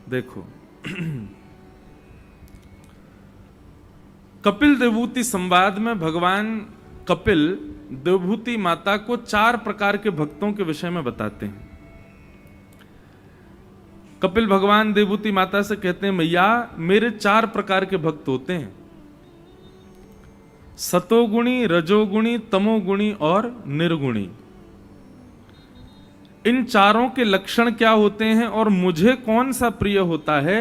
देखो, कपिल देवभूति संवाद में भगवान कपिल देवभूति माता को 4 प्रकार के भक्तों के विषय में बताते हैं। कपिल भगवान देवभूति माता से कहते हैं, मैया मेरे 4 प्रकार के भक्त होते हैं, सतोगुणी, रजोगुणी, तमोगुणी और निर्गुणी। इन चारों के लक्षण क्या होते हैं और मुझे कौन सा प्रिय होता है,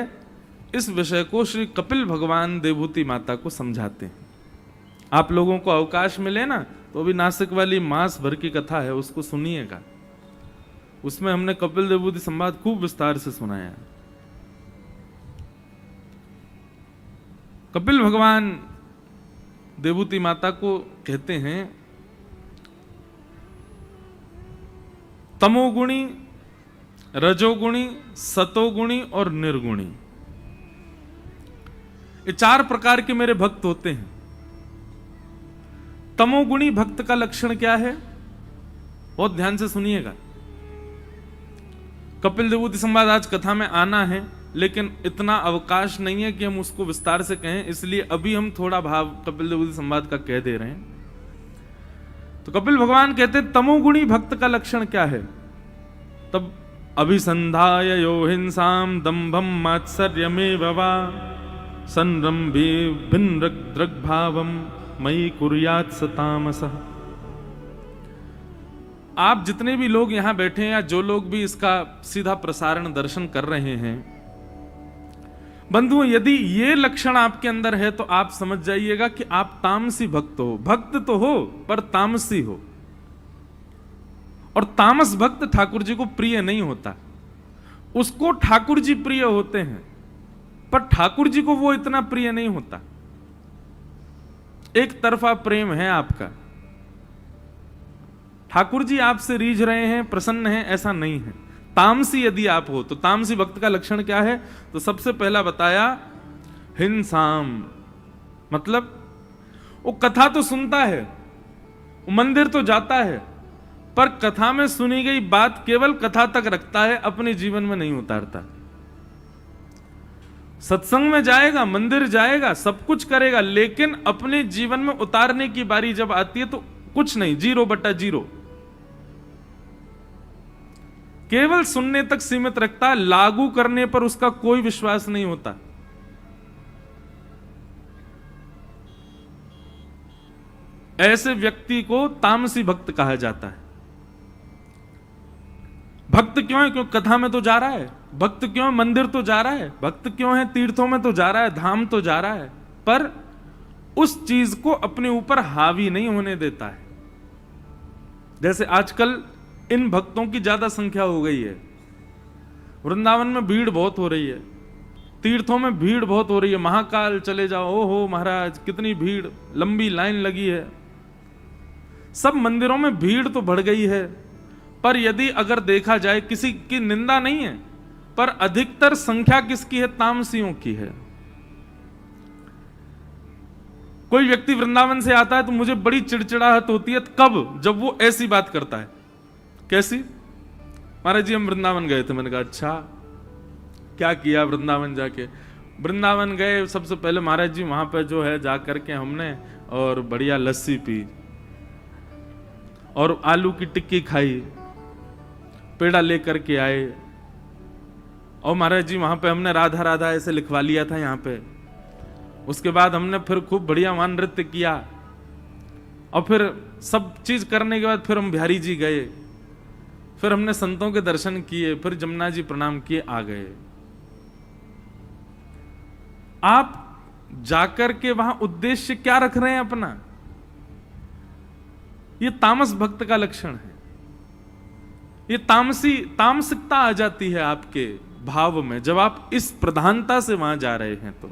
इस विषय को श्री कपिल भगवान देवभूति माता को समझाते हैं। आप लोगों को अवकाश मिले ना, तो अभी नासिक वाली मास भर की कथा है, उसको सुनिएगा। उसमें हमने कपिल देवभूति संवाद खूब विस्तार से सुनाया। कपिल भगवान देवभूति माता को कहते हैं, तमोगुणी, रजोगुणी, सतोगुणी और निर्गुणी, ये 4 प्रकार के मेरे भक्त होते हैं। तमोगुणी भक्त का लक्षण क्या है, बहुत ध्यान से सुनिएगा। कपिल देवभूति संवाद आज कथा में आना है, लेकिन इतना अवकाश नहीं है कि हम उसको विस्तार से कहें, इसलिए अभी हम थोड़ा भाव कपिल देवभूति संवाद का कह दे रहे हैं। तो कपिल भगवान कहते हैं तमोगुणी भक्त का लक्षण क्या है। तब अभिसंधाय यो हिंसाम दंभम मात्सर्यमेव वा संरंभे भिन्नदृग् भावम मयि कुर्यात् स तामसः। आप जितने भी लोग यहां बैठे हैं या जो लोग भी इसका सीधा प्रसारण दर्शन कर रहे हैं, बंधुओं, यदि ये लक्षण आपके अंदर है तो आप समझ जाइएगा कि आप तामसी भक्त हो। भक्त तो हो पर तामसी हो, और तामस भक्त ठाकुर जी को प्रिय नहीं होता। उसको ठाकुर जी प्रिय होते हैं, पर ठाकुर जी को वो इतना प्रिय नहीं होता। एक तरफा प्रेम है आपका। ठाकुर जी आपसे रीझ रहे हैं, प्रसन्न हैं, ऐसा नहीं है। तामसी यदि आप हो तो तामसी भक्त का लक्षण क्या है, तो सबसे पहला बताया हिंसाम, मतलब वो कथा तो सुनता है, वो मंदिर तो जाता है, पर कथा में सुनी गई बात केवल कथा तक रखता है, अपने जीवन में नहीं उतारता। सत्संग में जाएगा, मंदिर जाएगा, सब कुछ करेगा, लेकिन अपने जीवन में उतारने की बारी जब आती है तो कुछ नहीं, 0/0। केवल सुनने तक सीमित रखता है, लागू करने पर उसका कोई विश्वास नहीं होता। ऐसे व्यक्ति को तामसी भक्त कहा जाता है। भक्त क्यों है? क्यों कथा में तो जा रहा है। भक्त क्यों है? मंदिर तो जा रहा है। भक्त क्यों है? तीर्थों में तो जा रहा है, धाम तो जा रहा है, पर उस चीज को अपने ऊपर हावी नहीं होने देता है। जैसे आजकल इन भक्तों की ज्यादा संख्या हो गई है। वृंदावन में भीड़ बहुत हो रही है, तीर्थों में भीड़ बहुत हो रही है। महाकाल चले जाओ, ओहो महाराज कितनी भीड़, लंबी लाइन लगी है। सब मंदिरों में भीड़ तो बढ़ गई है, पर यदि अगर देखा जाए, किसी की निंदा नहीं है, पर अधिकतर संख्या किसकी है? तामसियों की है। कोई व्यक्ति वृंदावन से आता है तो मुझे बड़ी चिड़चिड़ाहट होती है। कब? जब वो ऐसी बात करता है। कैसी? महाराज जी हम वृंदावन गए थे। मैंने कहा अच्छा, क्या किया वृंदावन जाके? वृंदावन गए, सबसे पहले महाराज जी वहां पे जो है जा करके हमने और बढ़िया लस्सी पी और आलू की टिक्की खाई, पेड़ा लेकर के आए, और महाराज जी वहां पे हमने राधा राधा ऐसे लिखवा लिया था यहाँ पे। उसके बाद हमने फिर खूब बढ़िया वहां नृत्य किया, और फिर सब चीज करने के बाद फिर हम बिहारी जी गए, फिर हमने संतों के दर्शन किए, फिर जमुना जी प्रणाम किए, आ गए। आप जाकर के वहां उद्देश्य क्या रख रहे हैं अपना? ये तामस भक्त का लक्षण है। ये तामसिकता आ जाती है आपके भाव में जब आप इस प्रधानता से वहां जा रहे हैं। तो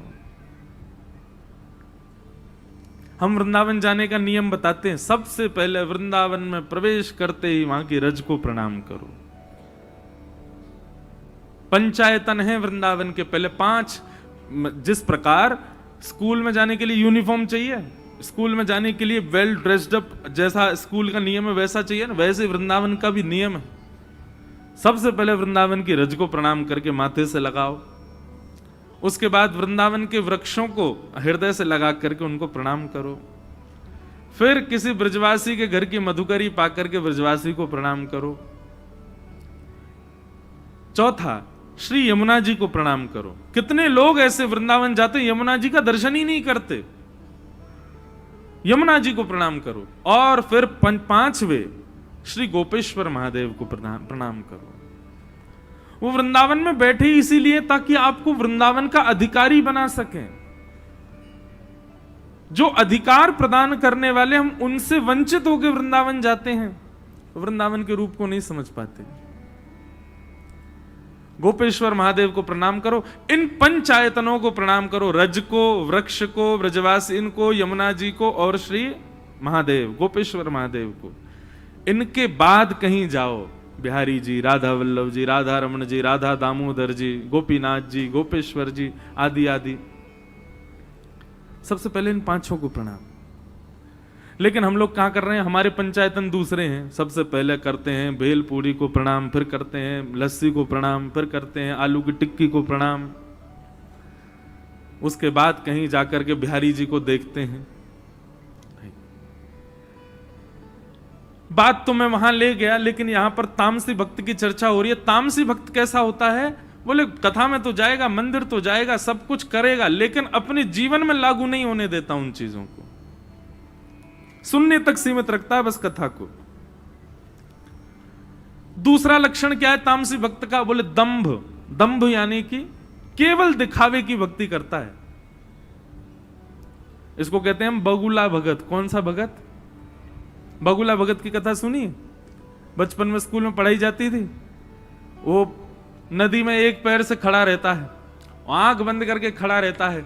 हम वृंदावन जाने का नियम बताते हैं। सबसे पहले वृंदावन में प्रवेश करते ही वहां की रज को प्रणाम करो। पंचायतन है वृंदावन के पहले 5। जिस प्रकार स्कूल में जाने के लिए यूनिफॉर्म चाहिए, स्कूल में जाने के लिए वेल ड्रेस्ड अप जैसा स्कूल का नियम है वैसा चाहिए ना, वैसे वृंदावन का भी नियम है। सबसे पहले वृंदावन की रज को प्रणाम करके माथे से लगाओ, उसके बाद वृंदावन के वृक्षों को हृदय से लगा करके उनको प्रणाम करो। फिर किसी ब्रजवासी के घर की मधुकरी पाकर के ब्रजवासी को प्रणाम करो। चौथा, श्री यमुना जी को प्रणाम करो। कितने लोग ऐसे वृंदावन जाते यमुना जी का दर्शन ही नहीं करते। यमुना जी को प्रणाम करो। और फिर पांचवे, श्री गोपेश्वर महादेव को प्रणाम करो। वो वृंदावन में बैठे इसीलिए ताकि आपको वृंदावन का अधिकारी बना सकें। जो अधिकार प्रदान करने वाले, हम उनसे वंचित होकर वृंदावन जाते हैं, वृंदावन के रूप को नहीं समझ पाते। गोपेश्वर महादेव को प्रणाम करो। इन पंचायतनों को प्रणाम करो, रज को, वृक्ष को, ब्रजवासी को, यमुना जी को और श्री महादेव गोपेश्वर महादेव को। इनके बाद कहीं जाओ, बिहारी जी, राधा वल्लभ जी, राधा रमन जी, राधा दामोदर जी, गोपीनाथ जी, गोपेश्वर जी आदि आदि, सबसे पहले इन पांचों को प्रणाम। लेकिन हम लोग क्या कर रहे हैं, हमारे पंचायतन दूसरे हैं। सबसे पहले करते हैं भेल पूरी को प्रणाम, फिर करते हैं लस्सी को प्रणाम, फिर करते हैं आलू की टिक्की को प्रणाम। उसके बाद कहीं जाकर के बिहारी जी को देखते हैं। बात तो मैं वहां ले गया, लेकिन यहां पर तामसी भक्त की चर्चा हो रही है। तामसी भक्त कैसा होता है? बोले कथा में तो जाएगा, मंदिर तो जाएगा, सब कुछ करेगा, लेकिन अपने जीवन में लागू नहीं होने देता उन चीजों को, सुनने तक सीमित रखता है बस कथा को। दूसरा लक्षण क्या है तामसी भक्त का? बोले दंभ। दंभ यानी कि केवल दिखावे की भक्ति करता है। इसको कहते हैं बगुला भगत। कौन सा भगत? बगुला भगत की कथा सुनी? बचपन में स्कूल में पढ़ाई जाती थी। वो नदी में एक पैर से खड़ा रहता है, आंख बंद करके खड़ा रहता है।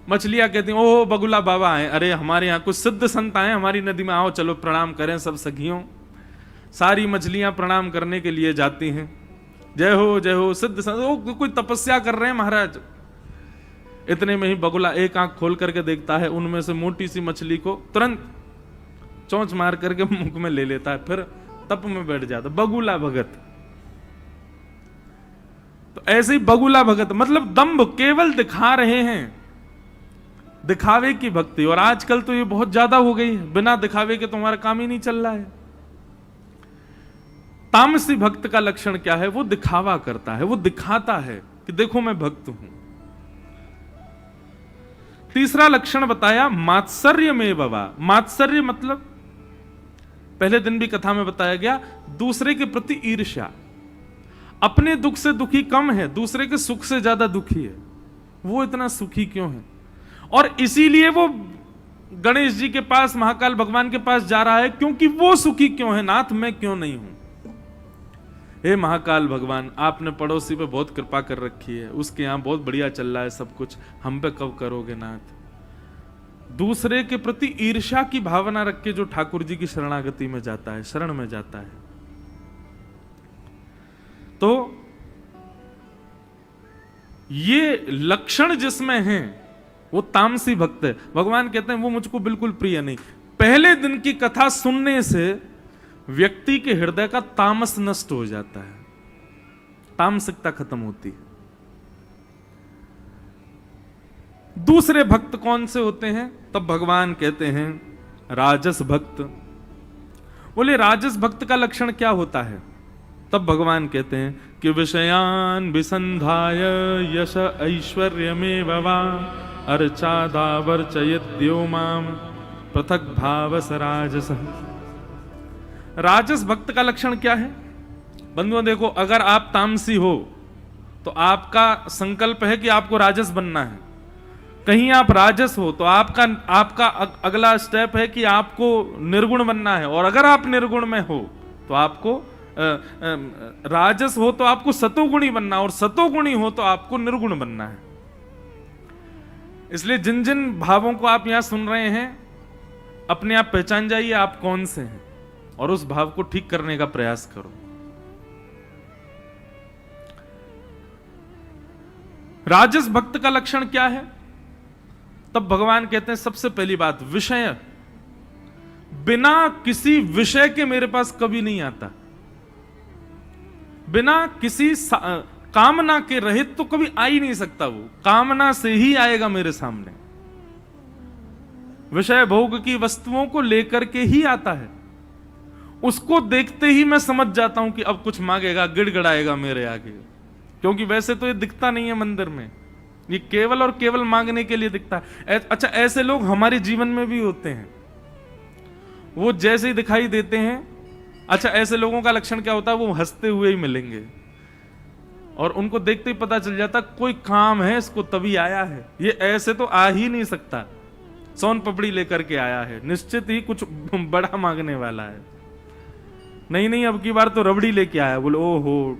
मछलियां कहती हैं ओह बगुला बाबा आए, अरे हमारे यहाँ कुछ सिद्ध संत आए हमारी नदी में, आओ चलो प्रणाम करें सब सखियों। सारी मछलियां प्रणाम करने के लिए जाती हैं, जय हो सिद्ध संत। वो कोई तपस्या कर रहे हैं महाराज। इतने में ही बगुला एक आंख खोल करके देखता है, उनमें से मोटी सी मछली को तुरंत चोंच मार करके मुंह में ले लेता है, फिर तप में बैठ जाता। बगुला भगत। तो ऐसे ही बगुला भगत मतलब दंभ, केवल दिखा रहे हैं, दिखावे की भक्ति। और आजकल तो ये बहुत ज्यादा हो गई है, बिना दिखावे के तुम्हारा काम ही नहीं चल रहा है। तामसी भक्त का लक्षण क्या है? वो दिखावा करता है, वो दिखाता है कि देखो मैं भक्त हूं। तीसरा लक्षण बताया मात्सर्य में बाबा। मात्सर्य मतलब पहले दिन भी कथा में बताया गया, दूसरे के प्रति ईर्ष्या। अपने दुख से दुखी कम है, दूसरे के सुख से ज्यादा दुखी है। वो इतना सुखी क्यों है? और इसीलिए वो गणेश जी के पास, महाकाल भगवान के पास जा रहा है, क्योंकि वो सुखी क्यों है? नाथ मैं क्यों नहीं हूं? हे महाकाल भगवान, आपने पड़ोसी पे बहुत कृपा कर रखी है, उसके यहां बहुत बढ़िया चल रहा है सब कुछ, हम पे कब करोगे नाथ? दूसरे के प्रति ईर्ष्या की भावना रख के जो ठाकुर जी की शरणागति में जाता है, शरण में जाता है, तो ये लक्षण जिसमें है वो तामसी भक्त है। भगवान कहते हैं वो मुझको बिल्कुल प्रिय नहीं। पहले दिन की कथा सुनने से व्यक्ति के हृदय का तामस नष्ट हो जाता है, तामसिकता खत्म होती है। दूसरे भक्त कौन से होते हैं? तब भगवान कहते हैं राजस भक्त। बोले राजस भक्त का लक्षण क्या होता है? तब भगवान कहते हैं कि विषयान विसंधाय यश ऐश्वर्य में भवा अर्चादावर्चयद्यो माम पृथक भावस राजस। राजस भक्त का लक्षण क्या है? बंधुओं देखो, अगर आप तामसी हो तो आपका संकल्प है कि आपको राजस बनना है। कहीं आप राजस हो तो आपका अगला स्टेप है कि आपको निर्गुण बनना है। और अगर आप निर्गुण में हो तो आपको राजस हो तो आपको सतोगुणी बनना, और सतोगुणी हो तो आपको निर्गुण बनना है। इसलिए जिन जिन भावों को आप यहां सुन रहे हैं, अपने आप पहचान जाइए आप कौन से हैं, और उस भाव को ठीक करने का प्रयास करो। राजस भक्त का लक्षण क्या है? तब भगवान कहते हैं सबसे पहली बात विषय। बिना किसी विषय के मेरे पास कभी नहीं आता, बिना किसी कामना के रहित तो कभी आ ही नहीं सकता, वो कामना से ही आएगा मेरे सामने, विषय भोग की वस्तुओं को लेकर के ही आता है। उसको देखते ही मैं समझ जाता हूं कि अब कुछ मांगेगा, गिड़गिड़ाएगा मेरे आगे, क्योंकि वैसे तो ये दिखता नहीं है मंदिर में, ये केवल और केवल मांगने के लिए दिखता है। अच्छा, ऐसे लोग हमारे जीवन में भी होते हैं, वो जैसे ही दिखाई देते हैं। अच्छा, ऐसे लोगों का लक्षण क्या होता है, वो हंसते हुए ही मिलेंगे और उनको देखते ही पता चल जाता कोई काम है इसको, तभी आया है, ये ऐसे तो आ ही नहीं सकता, सोन पपड़ी लेकर के आया है, निश्चित ही कुछ बड़ा मांगने वाला है। नहीं, अब की बार तो रबड़ी लेके आया। बोले ओहो,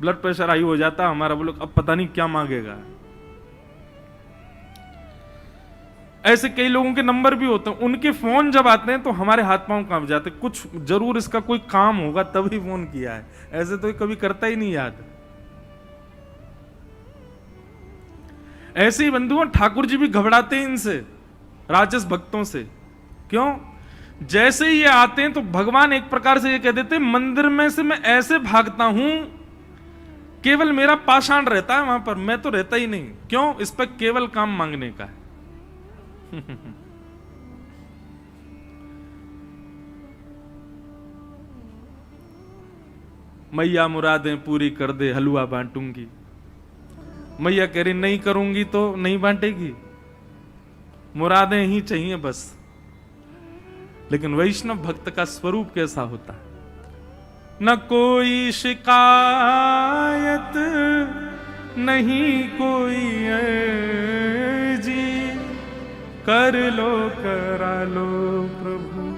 ब्लड प्रेशर हाई हो जाता हमारा, बोलो अब पता नहीं क्या मांगेगा। ऐसे कई लोगों के नंबर भी होते हैं, उनके फोन जब आते हैं तो हमारे हाथ पांव कांप जाते, कुछ जरूर इसका कोई काम होगा तभी फोन किया है, ऐसे तो कभी करता ही नहीं याद। ऐसे ही बंधुओं, ठाकुर जी भी घबराते हैं इनसे, राजस भक्तों से। क्यों? जैसे ही ये आते हैं तो भगवान एक प्रकार से ये कह देते हैं, मंदिर में से मैं ऐसे भागता हूं, केवल मेरा पाषाण रहता है वहां पर, मैं तो रहता ही नहीं। क्यों? इस पर केवल काम मांगने का है। मैया मुरादें पूरी कर दे, हलवा बांटूंगी। मैया कह रही नहीं करूंगी तो नहीं बांटेगी, मुरादें ही चाहिए बस। लेकिन वैष्णव भक्त का स्वरूप कैसा होता है? न कोई शिकायत, नहीं कोई अर्जी, कर लो करा लो प्रभु,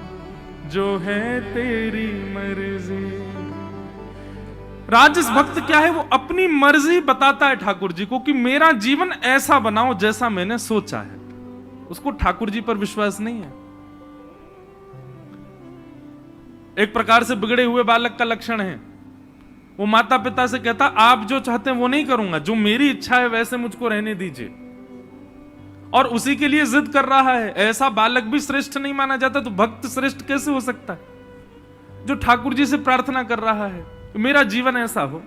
जो है तेरी मर्जी। राजस भक्त क्या है? वो अपनी मर्जी बताता है ठाकुर जी को कि मेरा जीवन ऐसा बनाओ जैसा मैंने सोचा है। उसको ठाकुर जी पर विश्वास नहीं है। एक प्रकार से बिगड़े हुए बालक का लक्षण है। वो माता पिता से कहता, आप जो चाहते हैं वो नहीं करूंगा, जो मेरी इच्छा है वैसे मुझको रहने दीजिए, और उसी के लिए जिद कर रहा है। ऐसा बालक भी श्रेष्ठ नहीं माना जाता, तो भक्त श्रेष्ठ कैसे हो सकता है? जो ठाकुर जी से प्रार्थना कर रहा है मेरा जीवन ऐसा हो।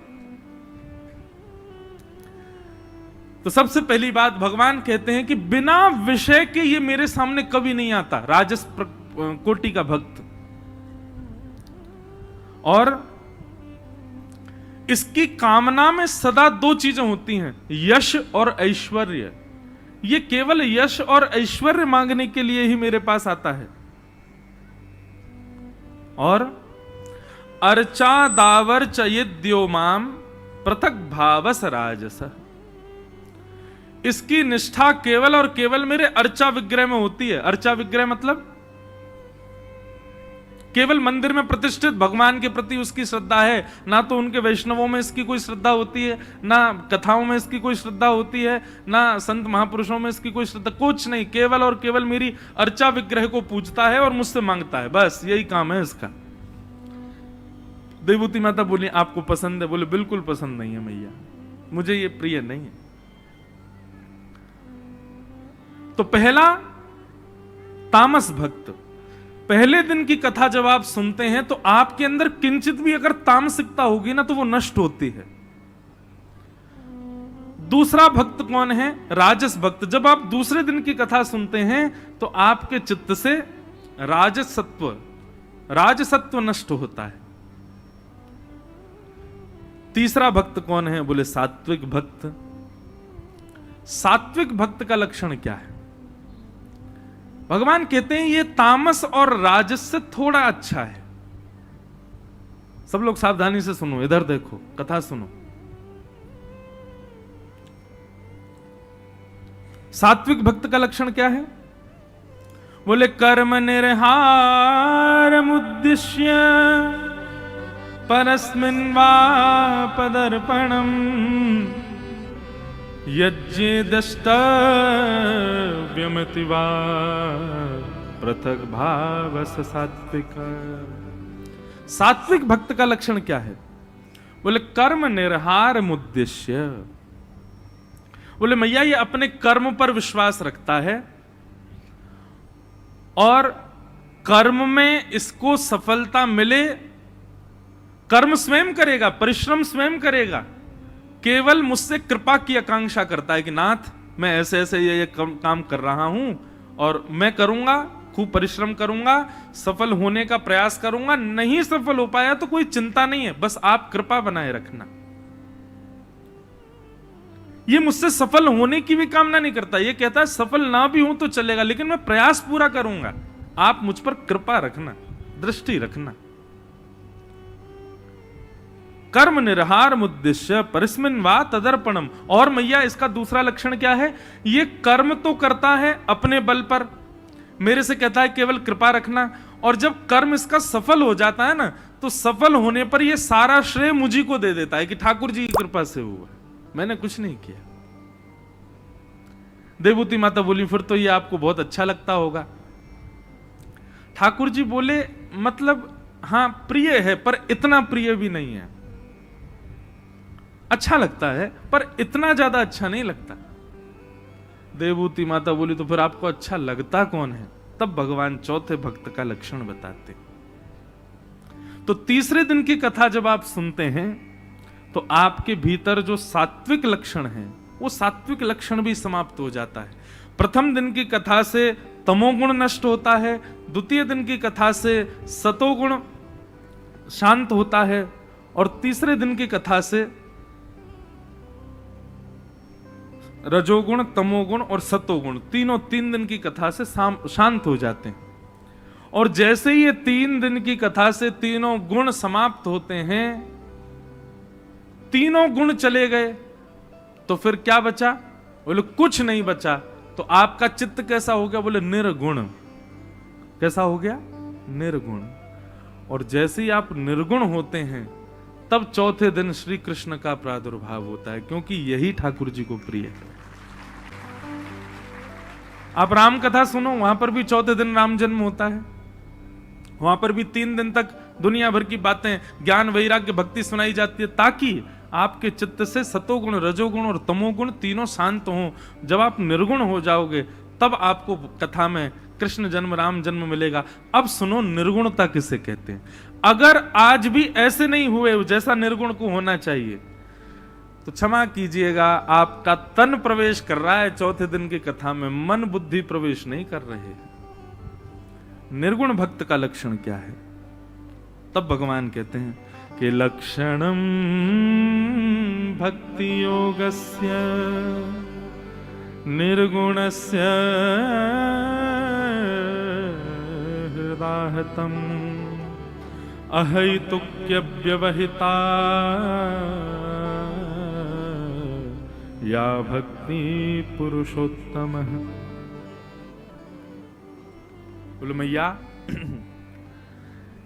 तो सबसे पहली बात भगवान कहते हैं कि बिना विषय के ये मेरे सामने कभी नहीं आता, राजस कोटि का भक्त। और इसकी कामना में सदा दो चीजें होती हैं, यश और ऐश्वर्य। ये केवल यश और ऐश्वर्य मांगने के लिए ही मेरे पास आता है। और अर्चा दावर चयिद्यो माम पृथक भावस राजस, इसकी निष्ठा केवल और केवल मेरे अर्चा विग्रह में होती है। अर्चा विग्रह मतलब केवल मंदिर में प्रतिष्ठित भगवान के प्रति उसकी श्रद्धा है, ना तो उनके वैष्णवों में इसकी कोई श्रद्धा होती है, ना कथाओं में इसकी कोई श्रद्धा होती है, ना संत महापुरुषों में इसकी कोई श्रद्धा, कुछ नहीं। केवल और केवल मेरी अर्चा विग्रह को पूजता है और मुझसे मांगता है, बस यही काम है इसका। देवभूति माता बोली आपको पसंद है? बोले बिल्कुल पसंद नहीं है मैया, मुझे ये प्रिय नहीं है। तो पहला तामस भक्त, पहले दिन की कथा जब आप सुनते हैं तो आपके अंदर किंचित भी अगर तामसिकता होगी ना तो वो नष्ट होती है। दूसरा भक्त कौन है? राजस भक्त। जब आप दूसरे दिन की कथा सुनते हैं तो आपके चित्त से राजसत्व नष्ट होता है। तीसरा भक्त कौन है? बोले सात्विक भक्त। सात्विक भक्त का लक्षण क्या है? भगवान कहते हैं ये तामस और राजस से थोड़ा अच्छा है। सब लोग सावधानी से सुनो, इधर देखो, कथा सुनो। सात्विक भक्त का लक्षण क्या है? बोले कर्म निर्हार मुद्दिश्य परस्मिन् वा पदर्पणम यज्ञेदष्टव्यमति वा पृथक भावस सात्विक। सात्विक भक्त का लक्षण क्या है? बोले कर्म निर्हार मुद्दिश्य। बोले मैया ये अपने कर्म पर विश्वास रखता है और कर्म में इसको सफलता मिले, कर्म स्वयं करेगा, परिश्रम स्वयं करेगा, केवल मुझसे कृपा की आकांक्षा करता है कि नाथ मैं ऐसे ऐसे ये काम कर रहा हूं और मैं करूंगा, खूब परिश्रम करूंगा, सफल होने का प्रयास करूंगा, नहीं सफल हो पाया तो कोई चिंता नहीं है, बस आप कृपा बनाए रखना। ये मुझसे सफल होने की भी कामना नहीं करता, ये कहता है सफल ना भी हूं तो चलेगा लेकिन मैं प्रयास पूरा करूंगा, आप मुझ पर कृपा रखना, दृष्टि रखना। कर्म निर्हार मुद्दिश्य परिस्मिन वा तदर्पणम। और मैया इसका दूसरा लक्षण क्या है? ये कर्म तो करता है अपने बल पर, मेरे से कहता है केवल कृपा रखना, और जब कर्म इसका सफल हो जाता है ना तो सफल होने पर ये सारा श्रेय मुझी को दे देता है कि ठाकुर जी की कृपा से हुआ, मैंने कुछ नहीं किया। देवभूति माता बोली फिर तो ये आपको बहुत अच्छा लगता होगा। ठाकुर जी बोले मतलब हां प्रिय है पर इतना प्रिय भी नहीं है, अच्छा लगता है पर इतना ज्यादा अच्छा नहीं लगता। देवभूति माता बोली तो फिर आपको अच्छा लगता कौन है? तब भगवान चौथे भक्त का लक्षण बताते। तो तीसरे दिन की कथा जब आप सुनते हैं तो आपके भीतर जो सात्विक लक्षण है वो सात्विक लक्षण भी समाप्त हो जाता है। प्रथम दिन की कथा से तमोगुण नष्ट होता है, द्वितीय दिन की कथा से सतोगुण शांत होता है, और तीसरे दिन की कथा से रजोगुण, तमोगुण और सतोगुण तीनों 3 दिन की कथा से शांत हो जाते हैं। और जैसे ही ये 3 दिन की कथा से तीनों गुण समाप्त होते हैं, तीनों गुण चले गए, तो फिर क्या बचा? बोले कुछ नहीं बचा। तो आपका चित्त कैसा हो गया? बोले निर्गुण। कैसा हो गया? निर्गुण। और जैसे ही आप निर्गुण होते हैं तब चौथे दिन श्री कृष्ण का प्रादुर्भाव होता है, क्योंकि यही ठाकुर जी को प्रिय है। आप राम कथा सुनो, वहां पर भी चौथे दिन राम जन्म होता है, वहां पर भी 3 दिन तक दुनिया भर की बातें, ज्ञान, वैराग्य, भक्ति सुनाई जाती है, ताकि आपके चित्त से सतोगुण, रजोगुण और तमोगुण तीनों शांत हों। जब आप निर्गुण हो जाओगे तब आपको कथा में कृष्ण जन्म, राम जन्म मिलेगा। अब सुनो निर्गुणता किसे कहते हैं। अगर आज भी ऐसे नहीं हुए जैसा निर्गुण को होना चाहिए तो क्षमा कीजिएगा, आपका तन प्रवेश कर रहा है चौथे दिन की कथा में, मन बुद्धि प्रवेश नहीं कर रहे हैं। निर्गुण भक्त का लक्षण क्या है? तब भगवान कहते हैं कि लक्षणम भक्ति योगस्य निर्गुणस्य हृदाहतम अहैतुक्य व्यवहिता या भक्ति पुरुषोत्तम। बोलो मैया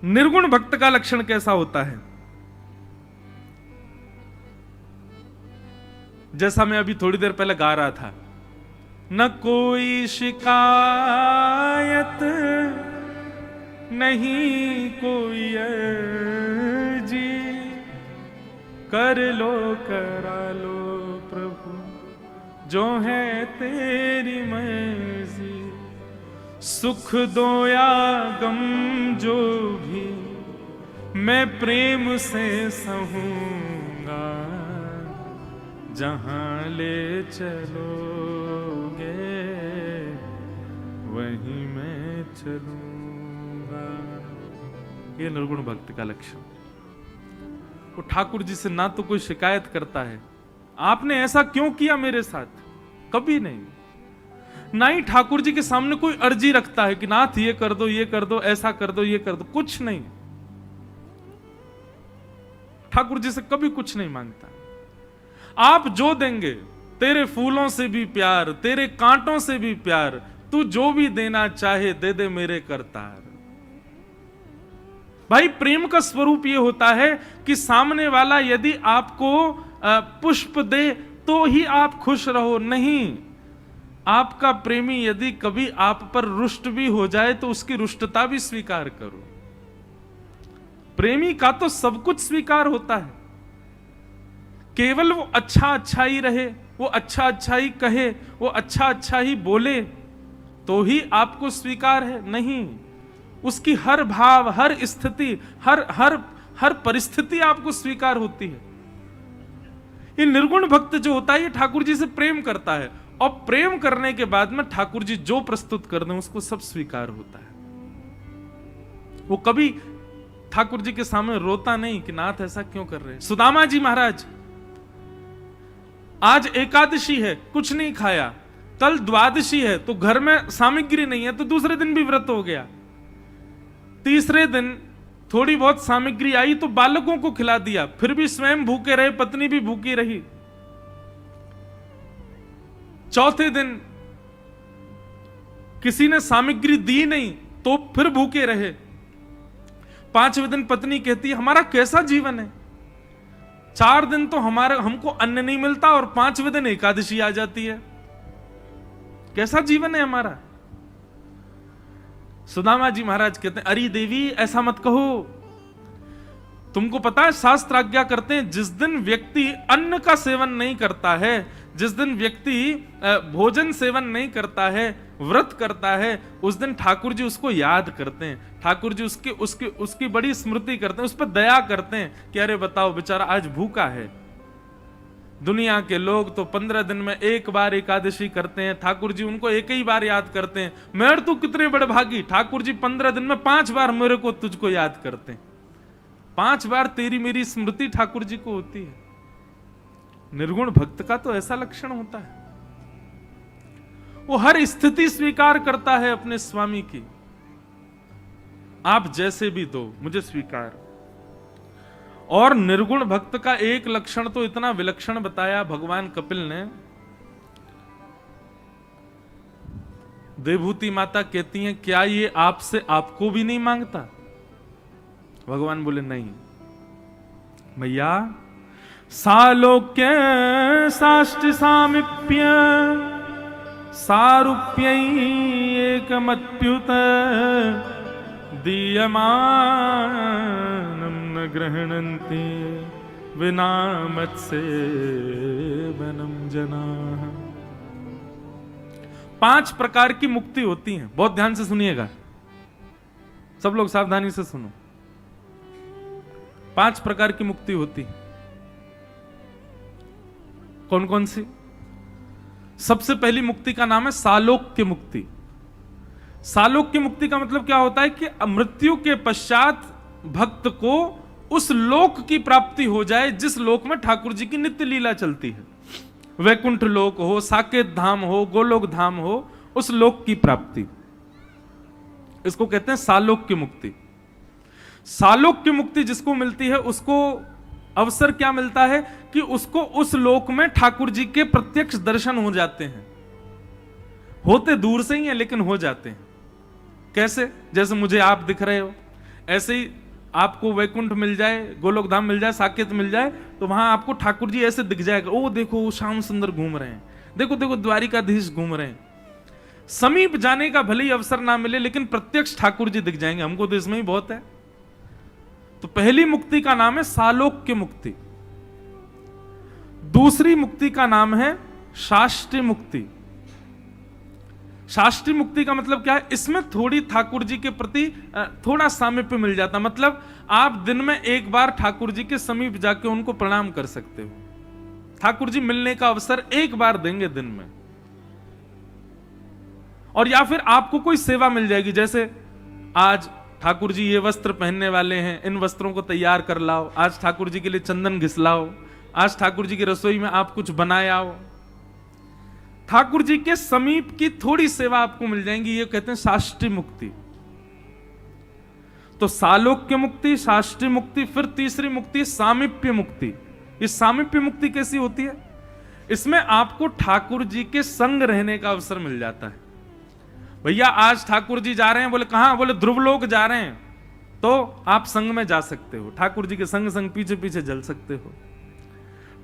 निर्गुण भक्त का लक्षण कैसा होता है? जैसा मैं अभी थोड़ी देर पहले गा रहा था, न कोई शिकायत नहीं कोई अर्जी, कर लो करा लो प्रभु जो है तेरी मर्जी, सुख दो या गम जो भी मैं प्रेम से सहूंगा, जहां ले चलोगे वहीं मैं चलूंगा। ये निर्गुण भक्त का लक्षण। वो ठाकुर जी से ना तो कोई शिकायत करता है, आपने ऐसा क्यों किया मेरे साथ, कभी नहीं। ना ही ठाकुर जी के सामने कोई अर्जी रखता है कि नाथ ये कर दो, ये कर दो, ऐसा कर दो, ये कर दो, कुछ नहीं। ठाकुर जी से कभी कुछ नहीं मांगता। आप जो देंगे, तेरे फूलों से भी प्यार, तेरे कांटों से भी प्यार, तू जो भी देना चाहे दे दे मेरे करतार। भाई प्रेम का स्वरूप यह होता है कि सामने वाला यदि आपको पुष्प दे तो ही आप खुश रहो, नहीं आपका प्रेमी यदि कभी आप पर रुष्ट भी हो जाए तो उसकी रुष्टता भी स्वीकार करो। प्रेमी का तो सब कुछ स्वीकार होता है, केवल वो अच्छा अच्छा ही रहे, वो अच्छा अच्छा ही कहे, वो अच्छा अच्छा ही बोले तो ही आपको स्वीकार है, नहीं उसकी हर भाव, हर स्थिति, हर परिस्थिति आपको स्वीकार होती है। ये निर्गुण भक्त जो होता है ये ठाकुर जी से प्रेम करता है, और प्रेम करने के बाद में ठाकुर जी जो प्रस्तुत कर दें उसको सब स्वीकार होता है। वो कभी ठाकुर जी के सामने रोता नहीं कि नाथ ऐसा क्यों कर रहे हैं। सुदामा जी महाराज, आज एकादशी है, कुछ नहीं खाया, कल द्वादशी है तो घर में सामग्री नहीं है, तो दूसरे दिन भी व्रत हो गया, तीसरे दिन थोड़ी बहुत सामग्री आई तो बालकों को खिला दिया, फिर भी स्वयं भूखे रहे, पत्नी भी भूखी रही। चौथे दिन किसी ने सामग्री दी नहीं तो फिर भूखे रहे। पांचवें दिन पत्नी कहती है हमारा कैसा जीवन है, 4 दिन तो हमको अन्न नहीं मिलता और 5वें दिन एकादशी आ जाती है, कैसा जीवन है हमारा। सुदामा जी महाराज कहते हैं अरे देवी ऐसा मत कहो, तुमको पता है शास्त्र आज्ञा करते हैं जिस दिन व्यक्ति अन्न का सेवन नहीं करता है, जिस दिन व्यक्ति भोजन सेवन नहीं करता है, व्रत करता है, उस दिन ठाकुर जी उसको याद करते हैं, ठाकुर जी उसकी बड़ी स्मृति करते हैं, उस पर दया करते हैं कि अरे बताओ बेचारा आज भूखा है। दुनिया के लोग तो 15 दिन में एक बार एकादशी करते हैं, ठाकुर जी उनको एक ही बार याद करते हैं। मेरे तो कितने बड़े भागी, ठाकुर जी 15 दिन में 5 बार मेरे को तुझको याद करते हैं, 5 बार तेरी मेरी स्मृति ठाकुर जी को होती है। निर्गुण भक्त का तो ऐसा लक्षण होता है, वो हर स्थिति स्वीकार करता है अपने स्वामी की, आप जैसे भी दो मुझे स्वीकार। और निर्गुण भक्त का एक लक्षण तो इतना विलक्षण बताया भगवान कपिल ने। देवभूति माता कहती हैं क्या ये आपसे आपको भी नहीं मांगता? भगवान बोले नहीं भैया, सालोक्य साष्ट सामिप्य सारूप्य एकमत्युत दीयमानं न गृह्णन्ति विना मत्सेवनं जनाः। 5 प्रकार की मुक्ति होती है, बहुत ध्यान से सुनिएगा, सब लोग सावधानी से सुनो। 5 प्रकार की मुक्ति होती है। कौन कौन सी? सबसे पहली मुक्ति का नाम है सालोक्य मुक्ति। सालोक्य मुक्ति का मतलब क्या होता है कि मृत्यु के पश्चात भक्त को उस लोक की प्राप्ति हो जाए जिस लोक में ठाकुर जी की नित्य लीला चलती है। वैकुंठ लोक हो, साकेत धाम हो, गोलोक धाम हो, उस लोक की प्राप्ति, इसको कहते हैं सालोक्य मुक्ति। सालोक्य मुक्ति जिसको मिलती है उसको अवसर क्या मिलता है कि उसको उस लोक में ठाकुर जी के प्रत्यक्ष दर्शन हो जाते हैं। होते दूर से ही है लेकिन हो जाते हैं। कैसे? जैसे मुझे आप दिख रहे हो, ऐसे ही आपको वैकुंठ मिल जाए, गोलोक धाम मिल जाए, साकेत मिल जाए, तो वहां आपको ठाकुर जी ऐसे दिख जाएगा। ओ देखो श्याम सुंदर घूम रहे हैं, देखो देखो द्वारिकाधीश घूम रहे हैं। समीप जाने का भले ही अवसर ना मिले लेकिन प्रत्यक्ष ठाकुर जी दिख जाएंगे, हमको तो इसमें ही बहुत है। तो पहली मुक्ति का नाम है सालोक्य मुक्ति। दूसरी मुक्ति का नाम है शास्त्रीय मुक्ति। शास्त्रीय मुक्ति का मतलब क्या है? इसमें थोड़ी ठाकुर जी के प्रति थोड़ा सामीप्य मिल जाता, मतलब आप दिन में एक बार ठाकुर जी के समीप जाके उनको प्रणाम कर सकते हो। ठाकुर जी मिलने का अवसर एक बार देंगे दिन में। और या फिर आपको कोई सेवा मिल जाएगी, जैसे आज ठाकुर जी ये वस्त्र पहनने वाले हैं, इन वस्त्रों को तैयार कर लाओ, आज ठाकुर जी के लिए चंदन घिसलाओ, आज ठाकुर जी की रसोई में आप कुछ बनाए आओ। ठाकुर जी के समीप की थोड़ी सेवा आपको मिल जाएंगी, ये कहते हैं शास्त्रीय मुक्ति। तो सालोक्य मुक्ति, शास्त्रीय मुक्ति, फिर तीसरी मुक्ति सामीप्य मुक्ति। ये सामीप्य मुक्ति कैसी होती है? इसमें आपको ठाकुर जी के संग रहने का अवसर मिल जाता है। भैया आज ठाकुर जी जा रहे हैं, बोले कहां? बोले ध्रुवलोक जा रहे हैं, तो आप संग में जा सकते हो, ठाकुर जी के संग संग पीछे पीछे चल सकते हो।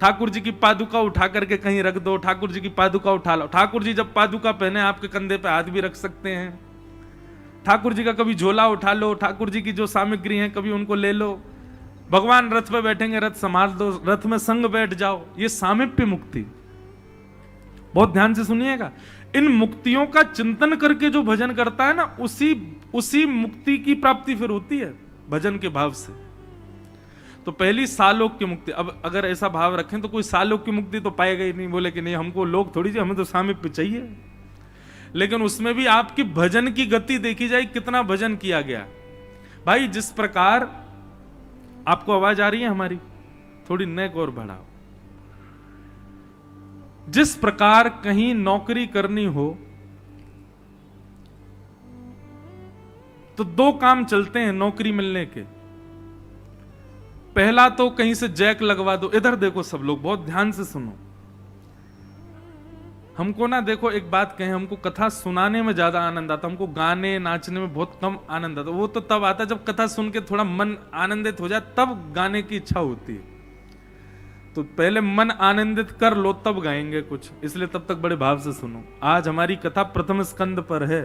ठाकुर जी की पादुका उठा करके कहीं रख दो, ठाकुर जी की पादुका उठा लो। ठाकुर जी जब पादुका पहने आपके कंधे पे हाथ भी रख सकते हैं। ठाकुर जी का कभी झोला उठा लो, ठाकुर जी की जो सामग्री है कभी उनको ले लो। भगवान रथ पे बैठेंगे, रथ संभाल दो, रथ में संग बैठ जाओ। ये सामीप्य मुक्ति। बहुत ध्यान से सुनिएगा, इन मुक्तियों का चिंतन करके जो भजन करता है ना, उसी मुक्ति की प्राप्ति फिर होती है भजन के भाव से। तो पहली सालोक की मुक्ति। अब अगर ऐसा भाव रखें तो कोई सालोक की मुक्ति तो पाएगा ही नहीं, बोले कि नहीं हमको लोग थोड़ी चाहिए, हमें तो सामीप्य चाहिए। लेकिन उसमें भी आपकी भजन की गति देखी जाए, कितना भजन किया गया भाई। जिस प्रकार आपको आवाज आ रही है हमारी, थोड़ी नेक और बढ़ाओ। जिस प्रकार कहीं नौकरी करनी हो तो दो काम चलते हैं नौकरी मिलने के। पहला तो कहीं से जैक लगवा दो। इधर देखो सब लोग, बहुत ध्यान से सुनो। हमको ना देखो एक बात कहें, हमको कथा सुनाने में ज्यादा आनंद आता, हमको गाने नाचने में बहुत कम आनंद आता। वो तो तब आता जब कथा सुन के थोड़ा मन आनंदित हो जाए, तब गाने की इच्छा होती है। तो पहले मन आनंदित कर लो तब गाएंगे कुछ, इसलिए तब तक बड़े भाव से सुनो। आज हमारी कथा प्रथम स्कंद पर है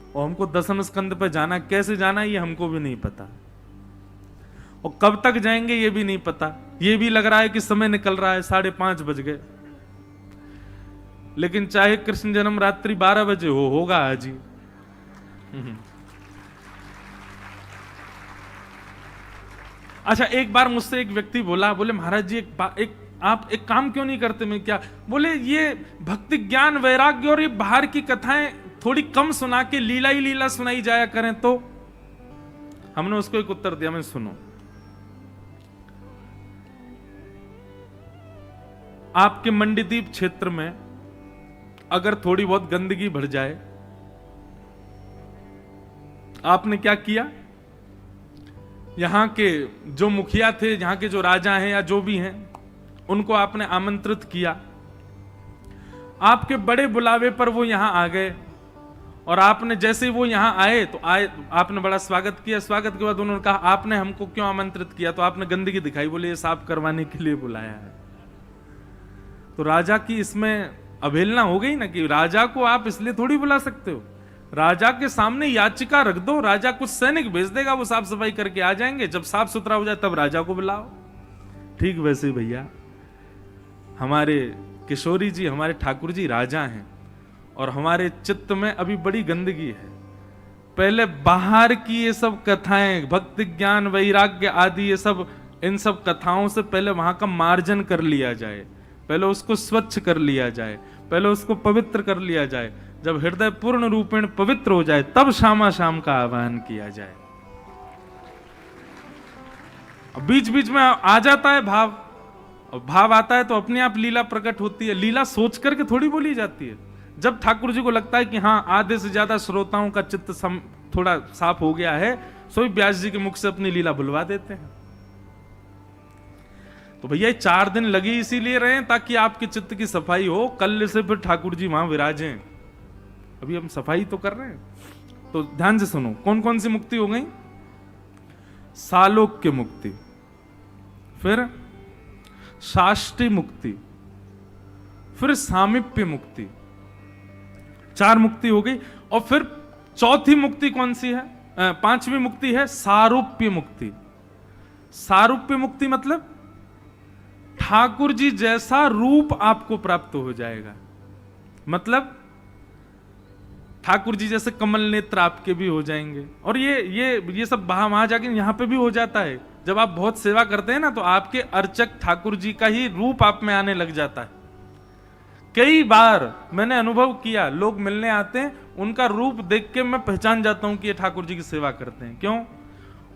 और हमको दसम स्कंद पर जाना, कैसे जाना ये हमको भी नहीं पता, और कब तक जाएंगे ये भी नहीं पता। ये भी लग रहा है कि समय निकल रहा है, 5:30 बज गए। लेकिन चाहे कृष्ण जन्म रात्रि 12 बजे होगा आज ही। अच्छा, एक बार मुझसे एक व्यक्ति बोला, बोले महाराज जी आप एक काम क्यों नहीं करते? मैं क्या? बोले ये भक्ति ज्ञान वैराग्य और ये बाहर की कथाएं थोड़ी कम सुना के लीला ही लीला सुनाई जाया करें तो। हमने उसको एक उत्तर दिया, मैं सुनो, आपके मंडीदीप क्षेत्र में अगर थोड़ी बहुत गंदगी भर जाए, आपने क्या किया? यहां के जो मुखिया थे, यहां के जो राजा हैं या जो भी हैं, उनको आपने आमंत्रित किया। आपके बड़े बुलावे पर वो यहां आ गए और आपने जैसे ही वो यहां आए तो आपने बड़ा स्वागत किया। स्वागत के बाद उन्होंने कहा आपने हमको क्यों आमंत्रित किया? तो आपने गंदगी दिखाई, बोले ये साफ करवाने के लिए बुलाया है। तो राजा की इसमें अवहेलना हो गई ना, कि राजा को आप इसलिए थोड़ी बुला सकते हो। राजा के सामने याचिका रख दो, राजा कुछ सैनिक भेज देगा, वो साफ सफाई करके आ जाएंगे। जब साफ सुथरा हो जाए तब राजा को बुलाओ। ठीक वैसे भैया हमारे किशोरी जी, हमारे ठाकुर जी राजा हैं और हमारे चित्त में अभी बड़ी गंदगी है। पहले बाहर की ये सब कथाएं, भक्ति ज्ञान वैराग्य आदि, ये सब, इन सब कथाओं से पहले वहां का मार्जन कर लिया जाए, पहले उसको स्वच्छ कर लिया जाए, पहले उसको पवित्र कर लिया जाए। जब हृदय पूर्ण रूपेण पवित्र हो जाए तब श्यामा श्याम का आह्वान किया जाए। बीच बीच में आ जाता है भाव, और भाव आता है तो अपने आप लीला प्रकट होती है। लीला सोच करके थोड़ी बोली जाती है। जब ठाकुर जी को लगता है कि हाँ आधे से ज्यादा श्रोताओं का चित्त थोड़ा साफ हो गया है, सो व्यास जी के मुख से अपनी लीला बुलवा देते हैं। तो भैया 4 दिन लगे इसीलिए रहे ताकि आपके चित्त की सफाई हो, कल से फिर ठाकुर जी वहां विराजें। अभी हम सफाई तो कर रहे हैं। तो ध्यान से सुनो, कौन कौन सी मुक्ति हो गई? सालोक की मुक्ति, फिर शाष्टी मुक्ति, फिर सामीप्य मुक्ति, 4 मुक्ति हो गई। और फिर चौथी मुक्ति कौन सी है? 5वीं मुक्ति है सारूप्य मुक्ति। सारूप्य मुक्ति मतलब ठाकुर जी जैसा रूप आपको प्राप्त हो जाएगा। मतलब ठाकुर जी जैसे कमल नेत्र आपके भी हो जाएंगे। और ये सब वहां जाके यहां पे भी हो जाता है। जब आप बहुत सेवा करते हैं ना, तो आपके अर्चक ठाकुर जी का ही रूप आप में आने लग जाता है। कई बार मैंने अनुभव किया, लोग मिलने आते हैं, उनका रूप देख के मैं पहचान जाता हूं कि ये ठाकुर जी की सेवा करते हैं। क्यों?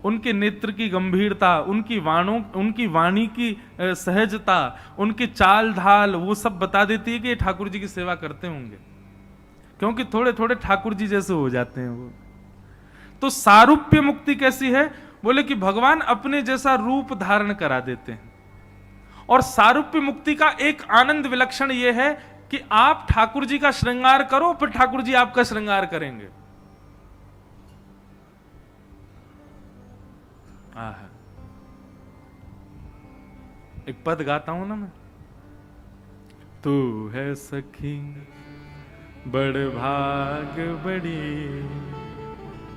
उनके नेत्र की गंभीरता, उनकी वाणी की सहजता, उनकी चाल ढाल, वो सब बता देती है कि ये ठाकुर जी की सेवा करते होंगे, क्योंकि थोड़े थोड़े ठाकुर जी जैसे हो जाते हैं वो। तो सारूप्य मुक्ति कैसी है? बोले कि भगवान अपने जैसा रूप धारण करा देते हैं। और सारूप्य मुक्ति का एक आनंद विलक्षण यह है कि आप ठाकुर जी का श्रृंगार करो, फिर ठाकुर जी आपका श्रृंगार करेंगे। एक पद गाता हूं ना मैं, तू है सखी बड़ भाग बड़ी,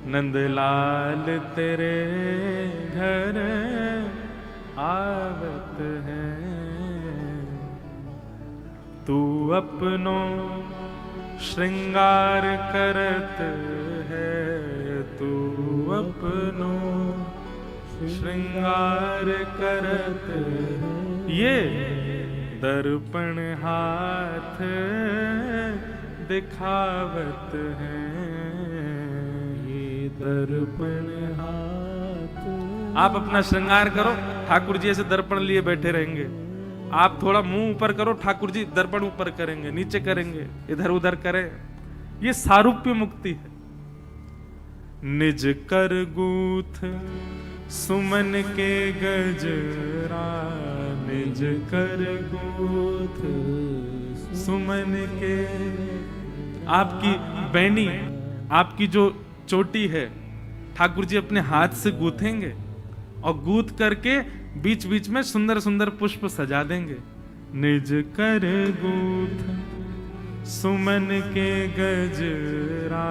नंदलाल तेरे घर आवत है। तू अपनो श्रृंगार करत है, तू अपनो श्रृंगार करत, ये दर्पण हाथ दिखावत है, ये दर्पण हाथ। आप अपना श्रृंगार करो, ठाकुर जी ऐसे दर्पण लिए बैठे रहेंगे। आप थोड़ा मुंह ऊपर करो, ठाकुर जी दर्पण ऊपर करेंगे, नीचे करेंगे, इधर उधर करें। ये सारूप्य मुक्ति है। निज कर गूथ सुमन के गजरा, निज कर गूथ सुमन के। आपकी बैनी, आपकी जो चोटी है, ठाकुर जी अपने हाथ से गूथेंगे और गूथ करके बीच बीच में सुंदर सुंदर पुष्प सजा देंगे। निज कर गूथ सुमन के गजरा,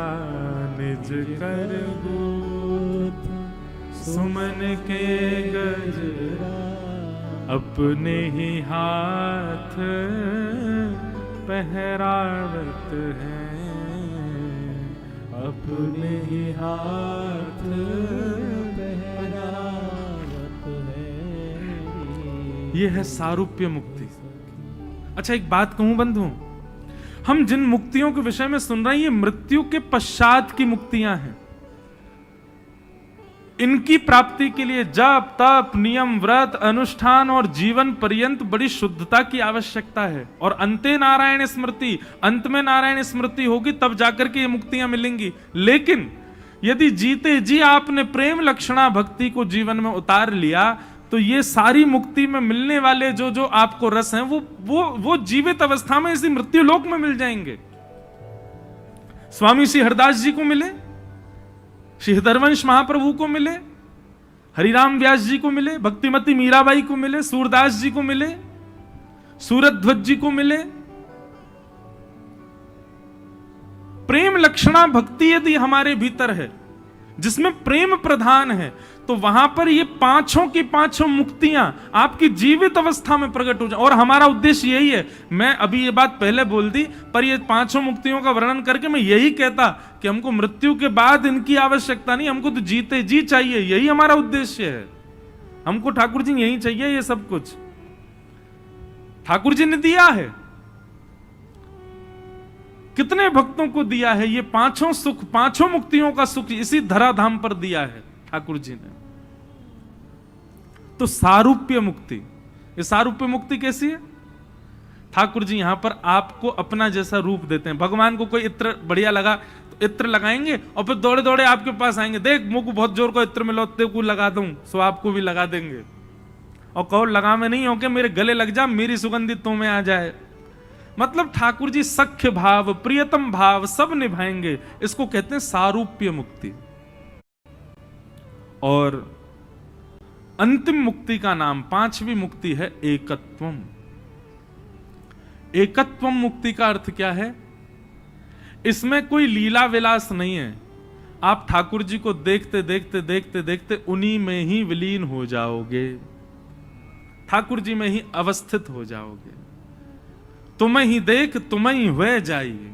निज कर गूथ सुमन के गजरा, अपने ही हाथ पहरावत है, अपने ही हाथ पहरावत है। यह है सारूप्य मुक्ति। अच्छा, एक बात कहूं बंधुओं, हम जिन मुक्तियों के विषय में सुन रहे हैं, ये मृत्यु के पश्चात की मुक्तियां हैं। इनकी प्राप्ति के लिए जप तप नियम व्रत अनुष्ठान और जीवन पर्यंत बड़ी शुद्धता की आवश्यकता है। और अंते नारायण स्मृति, अंत में नारायण स्मृति होगी, तब जाकर के ये मुक्तियां मिलेंगी। लेकिन यदि जीते जी आपने प्रेम लक्षणा भक्ति को जीवन में उतार लिया, तो ये सारी मुक्ति में मिलने वाले जो जो आपको रस हैं, वो जीवित अवस्था में इसी मृत्यु लोक में मिल जाएंगे। स्वामी श्री हरदास जी को मिले, श्री हृदयवंश महाप्रभु को मिले, हरिराम व्यास जी को मिले, भक्तिमती मीराबाई को मिले, सूरदास जी को मिले, सूरध्वज जी को मिले। प्रेम लक्षणा भक्ति यदि हमारे भीतर है, जिसमें प्रेम प्रधान है, तो वहां पर ये पांचों की पांचों मुक्तियां आपकी जीवित अवस्था में प्रकट हो जाए। और हमारा उद्देश्य यही है। मैं अभी ये बात पहले बोल दी, पर ये पांचों मुक्तियों का वर्णन करके मैं यही कहता कि हमको मृत्यु के बाद इनकी आवश्यकता नहीं, हमको तो जीते जी चाहिए। यही हमारा उद्देश्य है। हमको ठाकुर जी यही चाहिए। ये सब कुछ ठाकुर जी ने दिया है। कितने भक्तों को दिया है ये पांचों सुख, पांचों मुक्तियों का सुख इसी धराधाम पर दिया है ठाकुर जी ने। तो सारूप्य मुक्ति, ये सारूप्य मुक्ति कैसी है? ठाकुर जी यहां पर आपको अपना जैसा रूप देते हैं। भगवान को कोई इत्र बढ़िया लगा तो इत्र लगाएंगे और फिर दौड़े दौड़े आपके पास आएंगे, देख मुझको बहुत जोर को इत्र मिलो, तेरे को लगा दूं, सो आपको भी लगा देंगे। और कहो लगा में नहीं हो के मेरे गले लग जा, मेरी सुगंधित तो में आ जाए। मतलब ठाकुर जी सख्य भाव प्रियतम भाव सब निभाएंगे। इसको कहते हैं सारूप्य मुक्ति। और अंतिम मुक्ति का नाम, पांचवी मुक्ति है एकत्वम। एकत्वम मुक्ति का अर्थ क्या है? इसमें कोई लीला विलास नहीं है। आप ठाकुर जी को देखते देखते देखते देखते उन्हीं में ही विलीन हो जाओगे, ठाकुर जी में ही अवस्थित हो जाओगे। तुम्हें ही देख तुम्हें ही हुए जाइए,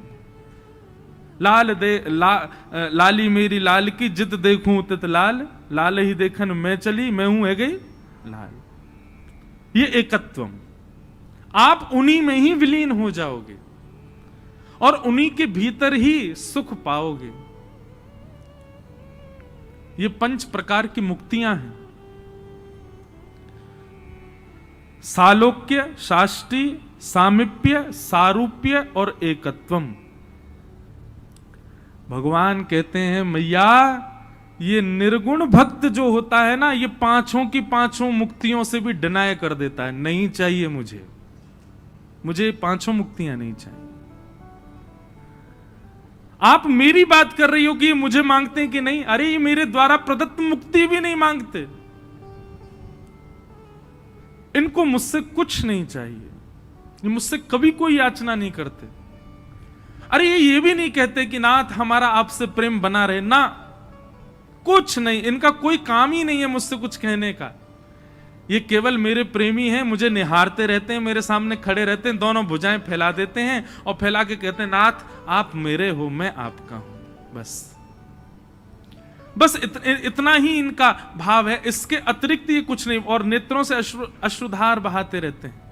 लाल दे लाली मेरी लाल की जित देखूं तित लाल, लाल ही देखन मैं चली मैं हूं है गई लाल। ये एकत्वम, आप उन्हीं में ही विलीन हो जाओगे और उन्हीं के भीतर ही सुख पाओगे। ये 5 प्रकार की मुक्तियां हैं। सालोक्य, शाष्टी, सामिप्य, सारूप्य और एकत्वम। भगवान कहते हैं मैया ये निर्गुण भक्त जो होता है ना, ये पांचों की पांचों मुक्तियों से भी डिनाय कर देता है। नहीं चाहिए मुझे पांचों मुक्तियां नहीं चाहिए। आप मेरी बात कर रही हो कि ये मुझे मांगते हैं कि नहीं? अरे ये मेरे द्वारा प्रदत्त मुक्ति भी नहीं मांगते, इनको मुझसे कुछ नहीं चाहिए, ये मुझसे कभी कोई याचना नहीं करते। अरे ये भी नहीं कहते कि नाथ हमारा आपसे प्रेम बना रहे ना, कुछ नहीं, इनका कोई काम ही नहीं है मुझसे कुछ कहने का। ये केवल मेरे प्रेमी हैं, मुझे निहारते रहते हैं, मेरे सामने खड़े रहते हैं, दोनों भुजाएं फैला देते हैं और फैला के कहते हैं नाथ आप मेरे हो मैं आपका हूं, बस। बस इतना ही इनका भाव है, इसके अतिरिक्त ये कुछ नहीं। और नेत्रों से अश्रुधार बहाते रहते हैं।